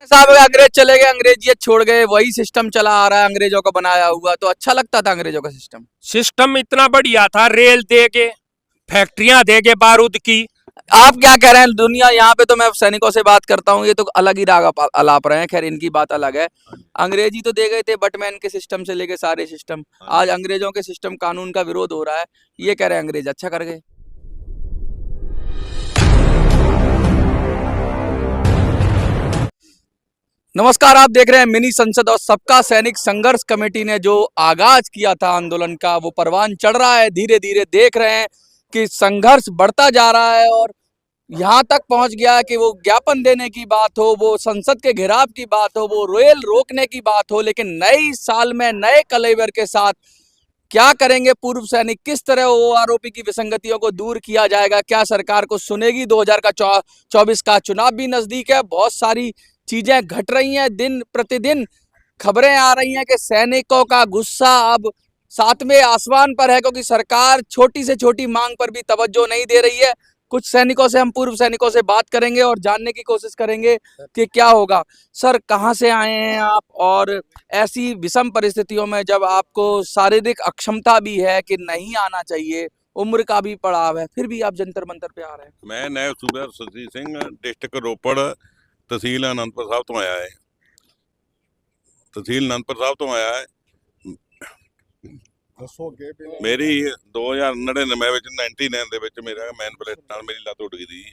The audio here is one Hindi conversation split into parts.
साहब अंग्रेज चले गए, अंग्रेजियत छोड़ गए, वही सिस्टम चला आ रहा है अंग्रेजों का बनाया हुआ, तो अच्छा लगता था अंग्रेजों का सिस्टम। सिस्टम इतना बढ़िया था, रेल देगे, फैक्ट्रियां देगे बारूद की। आप क्या कह रहे हैं दुनिया, यहाँ पे तो मैं सैनिकों से बात करता हूँ, ये तो अलग ही राग अलाप रहे हैं, खैर इनकी बात अलग है। अंग्रेजी तो दे गए थे बटमैन के सिस्टम से लेके सारे सिस्टम, आज अंग्रेजों के सिस्टम कानून का विरोध हो रहा है, ये कह रहे हैं अंग्रेज अच्छा कर गए। नमस्कार, आप देख रहे हैं मिनी संसद और सबका सैनिक संघर्ष कमेटी ने जो आगाज किया था आंदोलन का, वो परवान चढ़ रहा है। धीरे धीरे देख रहे हैं कि संघर्ष बढ़ता जा रहा है और यहाँ तक पहुंच गया कि वो ज्ञापन देने की बात हो, वो संसद के घेराव की बात हो, वो रेल रोकने की बात हो, लेकिन नई साल में नए कलेवर के साथ क्या करेंगे पूर्व सैनिक, किस तरह वो आरोपी की विसंगतियों को दूर किया जाएगा, क्या सरकार को सुनेगी। 2024 का चुनाव भी नजदीक है, बहुत सारी चीजें घट रही हैं, दिन प्रतिदिन खबरें आ रही हैं कि सैनिकों का गुस्सा अब सातवें आसमान पर है, क्योंकि सरकार छोटी से छोटी मांग पर भी तवज्जो नहीं दे रही है। कुछ सैनिकों से, हम पूर्व सैनिकों से बात करेंगे और जानने की कोशिश करेंगे कि क्या होगा। सर, कहाँ से आए हैं आप, और ऐसी विषम परिस्थितियों में जब आपको शारीरिक अक्षमता भी है कि नहीं आना चाहिए, उम्र का भी पड़ाव है, फिर भी आप जंतर मंतर पे आ रहे हैं। मैं नायब सूबेदार सतजीत सिंह, डिस्ट्रिक्ट रोपड़, तहसील आनंदपुर साहब तो आया है। तहसील आनंदपुर साहब तो आया है। ਮੇਰੀ 2099 ਵਿੱਚ 99 ਦੇ ਵਿੱਚ ਮੇਰਾ ਮੈਨ ਪਲੇਟ ਨਾਲ ਮੇਰੀ ਲੱਤ ਉੱਡ ਗਈ थी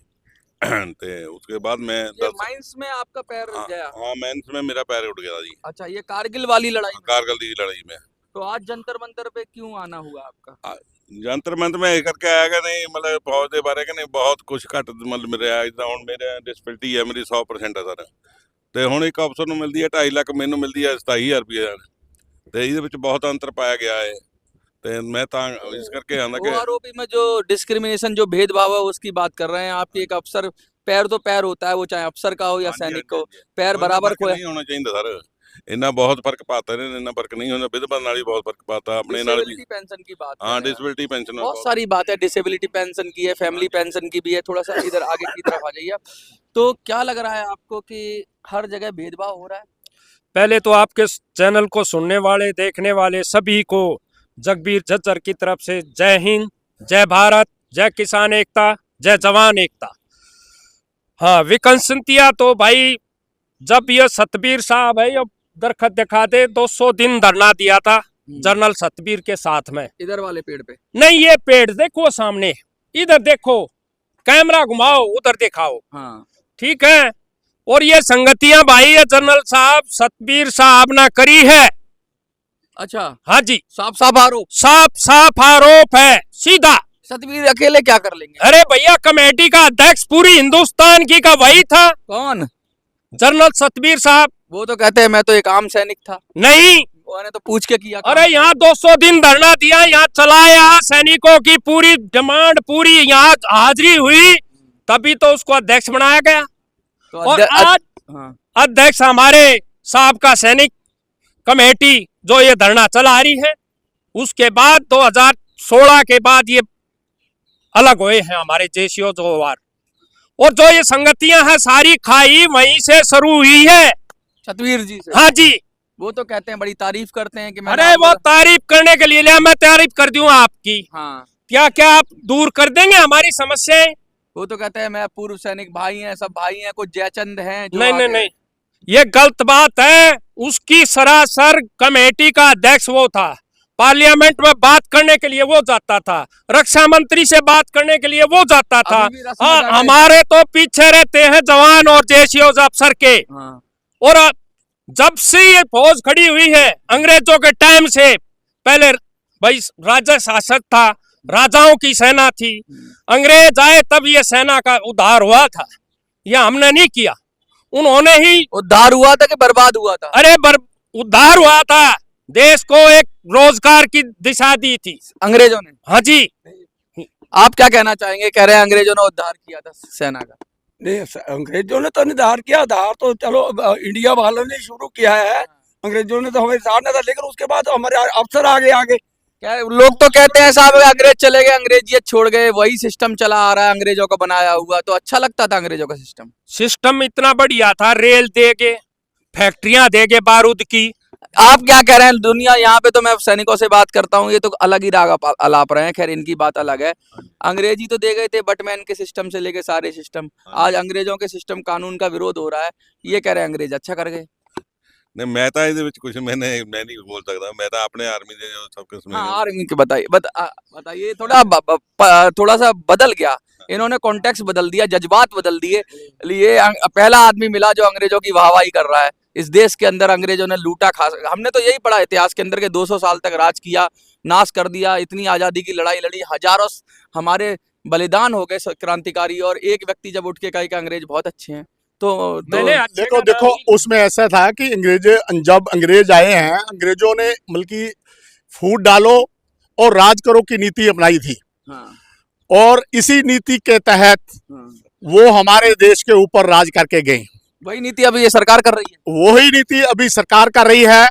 ਤੇ उसके बाद मैं माइंस में आपका पैर गया? हाँ, माइंस में मेरा पैर उठ गया जी। अच्छा, ये कारगिल वाली लड़ाई में? कारगिल की लड़ाई में। तो आज जंतर मंतर पे क्यों आना हुआ आपका? जंतर मंतर में ਇਹ ਕਰਕੇ ਆਇਆ कि नहीं, मतलब फौज ਦੇ ਬਾਰੇ कि नहीं बहुत कुछ ਘੱਟ मतलब ਮਿਲਿਆ। ਇਦਾਂ ਹੁਣ ਮੇਰੇ ਡਿਸਪਿਲਿਟੀ ਹੈ, ਮੇਰੀ 100% ਹੈ ਸਰ, ਤੇ ਹੁਣ ਇੱਕ ਅਫਸਰ ਨੂੰ ਮਿਲਦੀ ਹੈ 2.5 ਲੱਖ, ਮੈਨੂੰ ਮਿਲਦੀ ਹੈ 27000 ਰੁਪਏ, ਤੇ ਇਹਦੇ ਵਿੱਚ ਬਹੁਤ ਅੰਤਰ ਪਾਇਆ ਗਿਆ ਹੈ। तो मैं इस करके आना कि आरोपी में जो डिस्क्रिमिनेशन, जो भेदभाव है, उसकी बात कर रहे हैं आप। एक अफसर, पैर तो पैर होता है, वो चाहे अफसर का हो या सैनिक का हो, पैर बराबर को नहीं होना चाहिए सर। इन्ना बहुत फर्क पाता है, इन्ना फर्क नहीं होना। विधवा नाल भी बहुत फर्क पाता अपने नाल भी। पेंशन की बात, हाँ, डिसेबिलिटी पेंशन बहुत सारी बात है, डिसेबिलिटी पेंशन की है, फैमिली पेंशन की भी है। थोड़ा सा इधर आगे की तरफ आ जाइए। तो क्या लग रहा है आपको कि हर जगह भेदभाव हो रहा है? पहले तो आपके चैनल को सुनने वाले, देखने वाले सभी को जगबीर झज्जर की तरफ से जय हिंद, जय भारत, जय किसान एकता, जय जवान एकता। हाँ, विकंसतिया तो भाई, जब ये सतबीर साहब है, ये दरखत दिखा दे, 200 दिन धरना दिया था जनरल सतबीर के साथ में। इधर वाले पेड़ पे नहीं, ये पेड़ देखो सामने, इधर देखो, कैमरा घुमाओ, उधर दिखाओ। हाँ, ठीक है। और ये संगतियां भाई, ये जनरल साहब सतबीर साहब ना करी है। अच्छा, हाँ जी, साफ साफ आरोप, साफ साफ आरोप है, सीधा। सतबीर अकेले क्या कर लेंगे? अरे भैया, कमेटी का अध्यक्ष पूरी हिंदुस्तान की का वही था। कौन? जनरल सतबीर साहब। वो तो कहते हैं मैं तो एक आम सैनिक था। नहीं, उन्होंने तो पूछ के किया। अरे यहाँ 200 दिन धरना दिया, यहाँ चलाया, सैनिकों की पूरी डिमांड, पूरी यहाँ हाजिरी हुई, तभी तो उसको अध्यक्ष बनाया गया। तो और आज अध्यक्ष हमारे साहब का सैनिक कमेटी जो ये धरना चला रही है, उसके बाद 2016 के बाद ये अलग हुए हैं हमारे जेसीओ जोवार। और जो ये संगतियां हैं सारी खाई वहीं से शुरू हुई है, सतबीर जी से। हाँ जी, वो तो कहते हैं, बड़ी तारीफ करते हैं कि अरे वो तारीफ करने के लिए लिया, मैं तारीफ कर दूं आपकी। हाँ, क्या क्या आप दूर कर देंगे हमारी समस्याएं? वो तो कहते हैं मैं पूर्व सैनिक, भाई हैं, सब भाई हैं, कुछ जयचंद हैं जो नहीं नहीं नहीं, ये गलत बात है। उसकी सरासर कमेटी का अध्यक्ष वो था, पार्लियामेंट में बात करने के लिए वो जाता था, रक्षा मंत्री से बात करने के लिए वो जाता था। हाँ, हमारे तो पीछे रहते हैं जवान और जेसीओ अफसर के। हाँ। और जब से ये फौज खड़ी हुई है, अंग्रेजों के टाइम से, पहले भाई राजा शासक था, राजाओं की सेना थी, अंग्रेज आए तब ये सेना का उद्धार हुआ था। यह हमने नहीं किया, उन्होंने ही उद्धार हुआ था कि बर्बाद हुआ था? अरे उद्धार हुआ था, देश को एक रोजगार की दिशा दी थी अंग्रेजों ने। हाँ जी, आप क्या कहना चाहेंगे? कह रहे हैं अंग्रेजों ने उद्धार किया था सेना का। नहीं, अंग्रेजों ने तो उद्धार किया, उद्धार तो चलो इंडिया वालों ने शुरू किया है, अंग्रेजों ने तो हमें साथ था, लेकिन उसके बाद हमारे अफसर आगे क्या लोग तो कहते हैं साहब अंग्रेज चले गए, अंग्रेजियत छोड़ गए, वही सिस्टम चला आ रहा है अंग्रेजों का बनाया हुआ, तो अच्छा लगता था अंग्रेजों का सिस्टम। सिस्टम इतना बढ़िया था, रेल देगे, फैक्ट्रियां देगे बारूद की। आप क्या कह रहे हैं? दुनिया यहाँ पे तो मैं सैनिकों से बात करता हूँ, ये तो अलग ही राग अलाप रहे हैं, खैर इनकी बात अलग है। अंग्रेजी तो दे गए थे बटमैन के सिस्टम से लेके सारे सिस्टम, आज अंग्रेजों के सिस्टम कानून का विरोध हो रहा है, ये कह रहे हैं अंग्रेज अच्छा कर गए। नहीं मैं तो ਇਹਦੇ ਵਿੱਚ ਕੁਝ मैं नहीं बोल सकता, मैं तो अपने आर्मी ਦੇ जो सब कुछ हाँ आर्मी के बताइए बताइए थोड़ा थोड़ा सा बदल गया, इन्होंने कॉन्टेक्स्ट बदल दिया, जज्बात बदल दिए। लिए पहला आदमी मिला जो अंग्रेजों की वाहवाही कर रहा है। इस देश के अंदर अंग्रेजों ने लूटा खा, हमने तो यही पढ़ा इतिहास के अंदर के 200 साल तक राज किया, नाश कर दिया, इतनी आज़ादी की लड़ाई लड़ी, हजारों हमारे बलिदान हो गए क्रांतिकारी, और एक व्यक्ति जब उठ के कहे कि अंग्रेज बहुत अच्छे हैं तो मैंने अच्छे देखो का देखो नाम उसमें ऐसा था कि जब अंग्रेज आए हैं, अंग्रेजों ने बल्कि फूट डालो और राज करो की नीति अपनाई थी। हाँ, और इसी नीति के तहत हाँ। वो हमारे देश के ऊपर राज करके गए। वही नीति अभी ये सरकार कर रही है। वही नीति अभी सरकार कर रही है।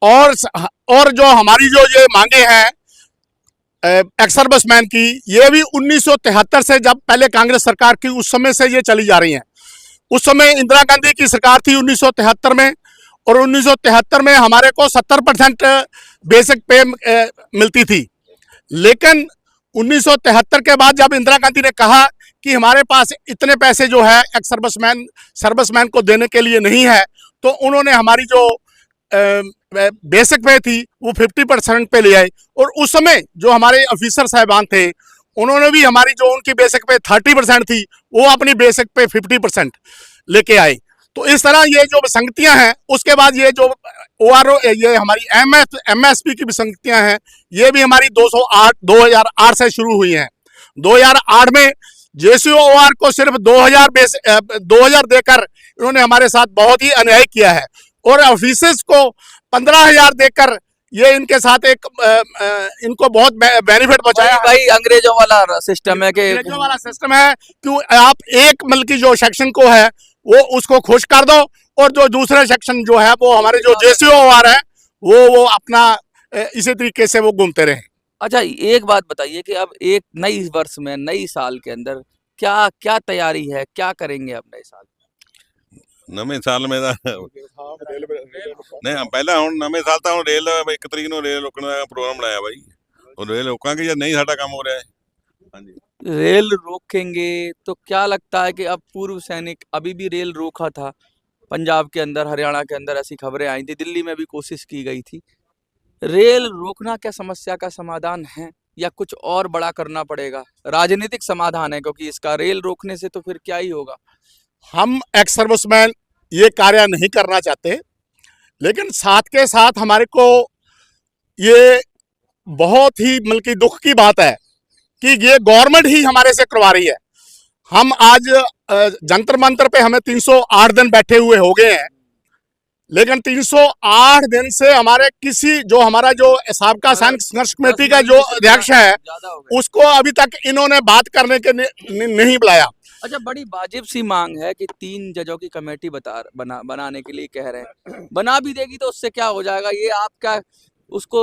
और जो हमारी जो ये मांगे हैं एक्स सर्विसमैन की, ये भी 1973 से, जब पहले कांग्रेस सरकार की उस समय से ये चली जा रही हैं। उस समय इंदिरा गांधी की सरकार थी 1973 में, और 1973 में हमारे को 70% बेसिक पे मिलती थी। लेकिन 1973 के बाद जब इंदिरा गांधी ने कहा कि हमारे पास इतने पैसे जो है एक्स सर्विसमैन को देने के लिए नहीं है, तो उन्होंने हमारी जो बेसिक पे थी वो 50% पे ले आए। और उस समय जो हमारे ऑफिसर साहबान थे, उन्होंने भी हमारी जो उनकी बेसिक पे 30% थी, वो अपनी बेसिक पे 50% लेके आए। तो इस तरह ये जो विसंगतियां हैं, उसके बाद ये जो ORO, ये हमारी MSP की विसंगतियां हैं, ये भी हमारी 2008 से शुरू हुई हैं। 2008 में JCOR को सिर्फ 2000 देकर इन्होंने हमारे साथ बहुत ही अन्याय किया है, और ऑफिसर्स को 15,000 देकर ये इनके साथ एक इनको बहुत बेनिफिट पहुंचाया। भाई अंग्रेजों वाला सिस्टम है कि अंग्रेजों वाला सिस्टम है कि आप एक मतलब की जो सेक्शन को है वो उसको खुश कर दो, और जो दूसरे सेक्शन जो है वो हमारे जो JCOR है वो अपना इसी तरीके से वो घूमते रहे। अच्छा एक बात बताइए कि अब एक नई वर्ष में, नई साल के अंदर क्या क्या तैयारी है, क्या करेंगे अब नए साल? ਨਵੇਂ ਸਾਲ में नहीं ਪਹਿਲਾਂ ਹੁਣ ਨਵੇਂ ਸਾਲ ਤਾਂ ਹੁਣ ਰੇਲ 1 ਤਰੀਕ ਨੂੰ ਰੇਲ ਰੋਕਣ ਦਾ ਪ੍ਰੋਗਰਾਮ ਬਣਾਇਆ ਬਾਈ, ਉਹ ਰੇਲ ਰੋਕਾਂਗੇ ਜਾਂ नहीं ਸਾਡਾ ਕੰਮ हो रहा है। हाँ जी, रेल रोकेंगे तो क्या लगता है कि अब पूर्व सैनिक अभी भी रेल रोका था पंजाब के अंदर, हरियाणा के अंदर ऐसी खबरें आई थी, दिल्ली में भी कोशिश की गई थी। रेल रोकना क्या समस्या का समाधान है या कुछ और बड़ा करना पड़ेगा? राजनीतिक समाधान है, क्योंकि इसका रेल रोकने से तो फिर क्या ही होगा। हम एक्स सर्विसमैन ये कार्य नहीं करना चाहते, लेकिन साथ के साथ हमारे को ये बहुत ही बल्कि दुख की बात है कि ये गवर्नमेंट ही हमारे से करवा रही है। हम आज जंतर मंतर पे हमें 308 दिन बैठे हुए हो गए हैं, लेकिन 308 दिन से हमारे किसी जो हमारा जो साबका सैनिक संघर्ष कमेटी का जो अध्यक्ष है उसको अभी तक इन्होंने बात करने के नहीं बुलाया। अच्छा बड़ी वाजिब सी मांग है कि 3 जजों की कमेटी बनाने के लिए कह रहे हैं, बना भी देगी तो उससे क्या हो जाएगा? ये आप क्या उसको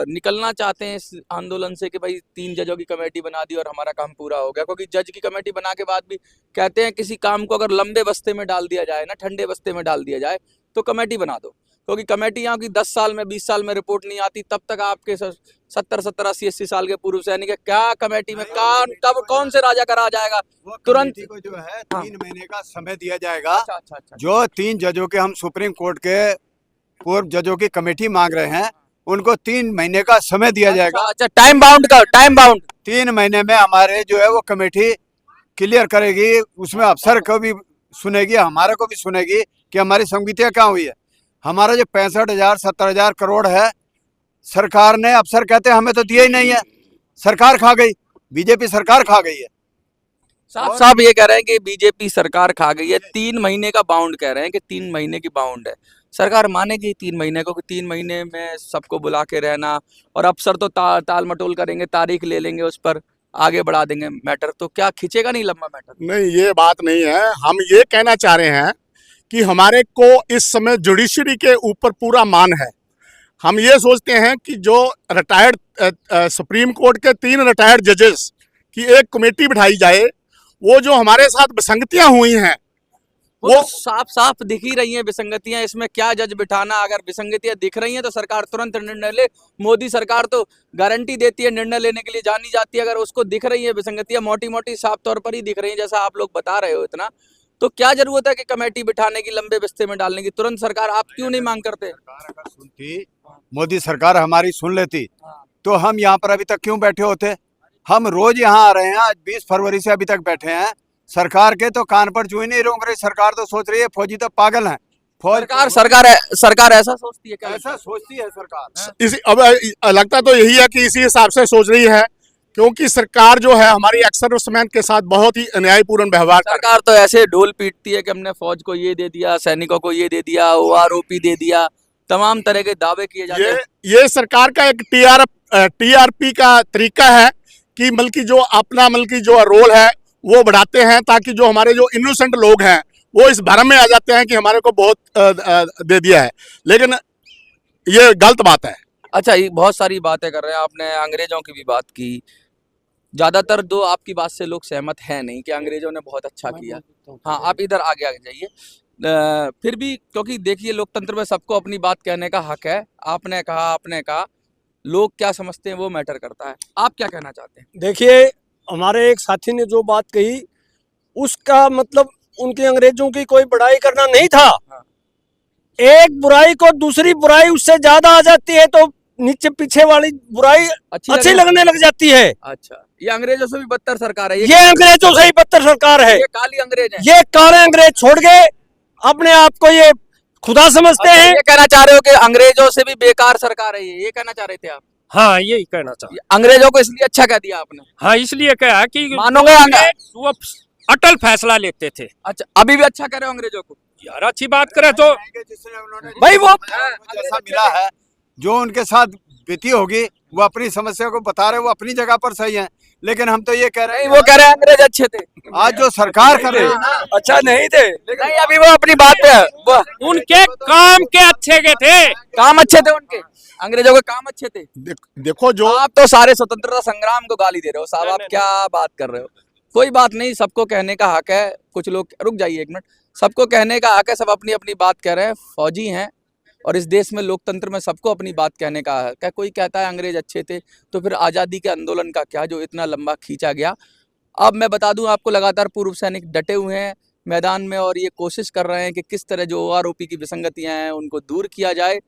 निकलना चाहते हैं इस आंदोलन से कि भाई 3 जजों की कमेटी बना दी और हमारा काम पूरा हो गया? क्योंकि जज की कमेटी बना के बाद भी कहते हैं किसी काम को अगर लंबे बस्ते में डाल दिया जाए ना, ठंडे बस्ते में डाल दिया जाए तो कमेटी बना दो, क्योंकि कमेटी यहाँ की 10 साल में 20 साल में रिपोर्ट नहीं आती, तब तक आपके 70 80 साल के पूर्व सैनिक है, क्या कमेटी में कब कौन से राजा का राज आएगा? तुरंत को जो है 3 महीने का समय दिया जाएगा। अच्छा। जो 3 जजों के हम सुप्रीम कोर्ट के पूर्व जजों की कमेटी मांग रहे हैं, उनको 3 महीने का समय दिया जाएगा। अच्छा टाइम बाउंड 3 महीने में हमारे जो है वो कमेटी क्लियर करेगी, उसमें अफसर को भी सुनेगी, हमारे को भी सुनेगी कि हमारी संगीतियाँ क्या हुई है। हमारा जो 65,000 70,000 करोड़ है, सरकार ने, अफसर कहते हैं हमें तो दिया ही नहीं है, सरकार खा गई, बीजेपी सरकार खा गई है। साहब ये कह रहे हैं कि बीजेपी सरकार खा गई है, 3 महीने का बाउंड कह रहे हैं कि 3 महीने की बाउंड है, सरकार मानेगी 3 महीने को कि 3 महीने में सबको बुला के रहना, और अफसर तो ताल मटोल करेंगे, तारीख ले लेंगे, उस पर आगे बढ़ा देंगे मैटर, तो क्या खींचेगा नहीं लंबा मैटर? नहीं, ये बात नहीं है। हम ये कहना चाह रहे हैं कि हमारे को इस समय जुडिशरी के ऊपर पूरा मान है। हम ये सोचते हैं कि जो रिटायर्ड सुप्रीम कोर्ट के 3 रिटायर्ड जजेस की एक कमेटी बिठाई जाए, वो जो हमारे साथ विसंगतियां हुई हैं वो तो साफ साफ दिख ही रही हैं विसंगतियां, इसमें क्या जज बिठाना। अगर विसंगतियां दिख रही हैं तो सरकार तुरंत निर्णय ले। मोदी सरकार तो गारंटी देती है निर्णय लेने के लिए, जानी जाती है। अगर उसको दिख रही है विसंगतियां मोटी मोटी साफ तौर पर ही दिख रही हैं, जैसा आप लोग बता रहे हो इतना, तो क्या जरूरत है कि कमेटी बिठाने की, लंबे बिस्ते में डालने की? तुरंत सरकार आप क्यों नहीं मांग करते? सरकार अगर सुनती, मोदी सरकार हमारी सुन लेती, तो हम यहाँ पर अभी तक क्यों बैठे होते? हम रोज यहाँ आ रहे हैं, आज 20 फरवरी से अभी तक बैठे हैं। सरकार के तो कान पर चूई नहीं रोक रही। सरकार तो सोच रही है फौजी तो पागल हैं। सरकार ऐसा सोचती है क्या? ऐसा सोचती है सरकार। इसी अब लगता तो यही है कि इसी हिसाब से सोच रही है, क्योंकि सरकार जो है हमारी एक्स-सर्विसमैन के साथ बहुत ही अन्यायपूर्ण व्यवहार कर रही है। सरकार तो ऐसे ढोल पीटती है कि हमने फौज को ये दे दिया, सैनिकों को ये दे दिया, ओआरओपी दे दिया, तमाम तरह के दावे किए जाते हैं। ये सरकार का एक टीआरपी का तरीका है कि बल्कि जो अपना बल्कि जो रोल है वो बढ़ाते हैं, ताकि जो हमारे जो इनोसेंट लोग हैं वो इस भ्रम में आ जाते हैं कि हमारे को बहुत दे दिया है, लेकिन ये गलत बात है। अच्छा, ये बहुत सारी बातें कर रहे हैं आपने, अंग्रेजों की भी बात की। ज्यादातर दो आपकी बात से लोग सहमत हैं नहीं कि अंग्रेजों ने बहुत अच्छा किया। हाँ, आप इधर आगे आगे जाइए। फिर भी क्योंकि देखिए लोकतंत्र में सबको अपनी बात कहने का हक है। आपने कहा, लोग क्या समझते हैं वो मैटर करता है। आप क्या कहना चाहते हैं? देखिए, हमारे एक साथी ने जो बात कही, उसका मतलब उनके अंग्रेजों की कोई बड़ाई करना नहीं था। एक बुराई को दूसरी बुराई उससे ज्यादा आ जाती है तो नीचे पीछे वाली बुराई अच्छी लगने लग जाती है। अच्छा, ये अंग्रेजों से भी बदतर सरकार है। ये अंग्रेजों से ही बदतर सरकार है। ये काली अंग्रेज है। ये काले अंग्रेज छोड़ के अपने आप को ये खुदा समझते हैं। ये कहना चाह रहे हो कि अंग्रेजों से भी बेकार सरकार है ये कहना चाह रहे थे आप? हाँ, यही कहना चाहता। अंग्रेजों को इसलिए अच्छा कह दिया आपने? हाँ, इसलिए कहा कि मानोगे वो अटल फैसला लेते थे। अच्छा, अभी भी अच्छा कह रहे हो अंग्रेजों को? यार अच्छी बात करे तो भाई वो जैसा मिला है, जो उनके साथ बीती होगी, वो अपनी समस्या को बता रहे, वो अपनी जगह पर सही है। लेकिन हम तो ये कह रहे हैं, वो कह रहे हैं अंग्रेज अच्छे थे। आज जो सरकार कर रही है अच्छा नहीं थे, नहीं, अभी वो अपनी बात पे है। उनके काम के अच्छे के थे, काम अच्छे थे उनके, अंग्रेजों के काम अच्छे थे। देखो जो आप तो सारे स्वतंत्रता संग्राम को गाली दे रहे हो साहब। आप क्या बात कर रहे हो? कोई बात नहीं, सबको कहने का हक है। कुछ लोग, रुक जाइए एक मिनट, सबको कहने का हक है, सब अपनी अपनी बात कह रहे हैं। फौजी हैं और इस देश में लोकतंत्र में सबको अपनी बात कहने का हक है। कोई कहता है अंग्रेज अच्छे थे, तो फिर आज़ादी के आंदोलन का क्या जो इतना लंबा खींचा गया? अब मैं बता दूं आपको, लगातार पूर्व सैनिक डटे हुए हैं मैदान में और ये कोशिश कर रहे हैं कि किस तरह जो ओआरओपी की विसंगतियां हैं उनको दूर किया जाए।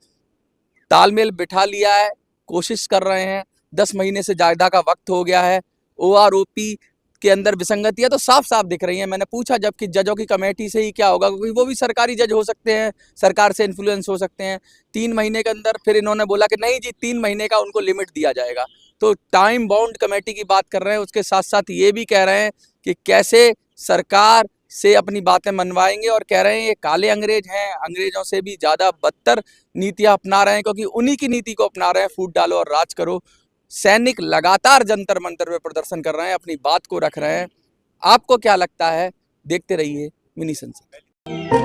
तालमेल बिठा लिया है, कोशिश कर रहे हैं। 10 महीने से ज़्यादा का वक्त हो गया है। ओआरओपी के अंदर विसंगतियां तो साफ साफ दिख रही हैं। मैंने पूछा जबकि जजों की कमेटी से ही क्या होगा, क्योंकि वो भी सरकारी जज हो सकते हैं, सरकार से इन्फ्लुएंस हो सकते हैं। 3 महीने के अंदर फिर इन्होंने बोला कि नहीं जी 3 महीने का उनको लिमिट दिया जाएगा। तो टाइम बाउंड कमेटी की बात कर रहे हैं। उसके साथ साथ ये भी कह रहे हैं कि कैसे सरकार से अपनी बातें मनवाएंगे और कह रहे हैं ये काले अंग्रेज हैं, अंग्रेजों से भी ज़्यादा बदतर नीतियाँ अपना रहे हैं, क्योंकि उन्हीं की नीति को अपना रहे हैं, फूट डालो और राज करो। सैनिक लगातार जंतर मंतर पे प्रदर्शन कर रहे हैं, अपनी बात को रख रहे हैं। आपको क्या लगता है? देखते रहिए मिनी संसद।